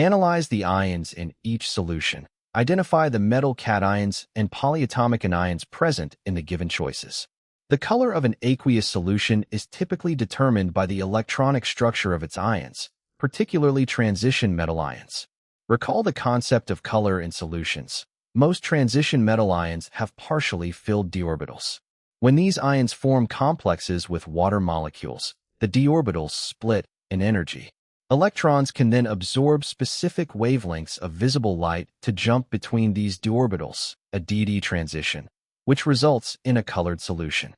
Analyze the ions in each solution. Identify the metal cations and polyatomic anions present in the given choices. The color of an aqueous solution is typically determined by the electronic structure of its ions, particularly transition metal ions. Recall the concept of color in solutions. Most transition metal ions have partially filled d orbitals. When these ions form complexes with water molecules, the d orbitals split in energy. Electrons can then absorb specific wavelengths of visible light to jump between these d orbitals, a dd transition, which results in a colored solution.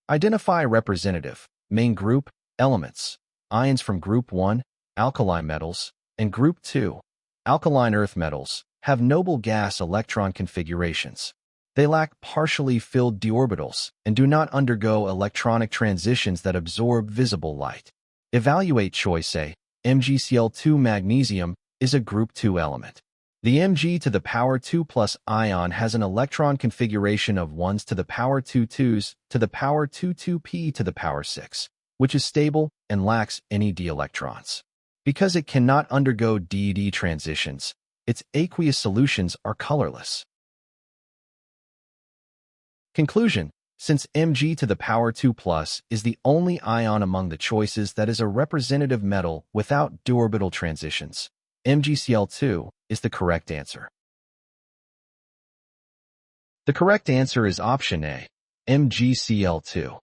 Identify representative, main group, elements. Ions from group 1, alkali metals, and group 2, alkaline earth metals, have noble gas electron configurations. They lack partially filled d orbitals and do not undergo electronic transitions that absorb visible light. Evaluate choice A. MgCl2 magnesium is a group 2 element. The Mg to the power 2 plus ion has an electron configuration of 1s to the power 2 2s to the power 2 2p to the power 6, which is stable and lacks any d electrons. Because it cannot undergo d-d transitions, its aqueous solutions are colorless. Conclusion: since Mg to the power 2 plus is the only ion among the choices that is a representative metal without d orbital transitions, MgCl2 is the correct answer. The correct answer is option A, MgCl2.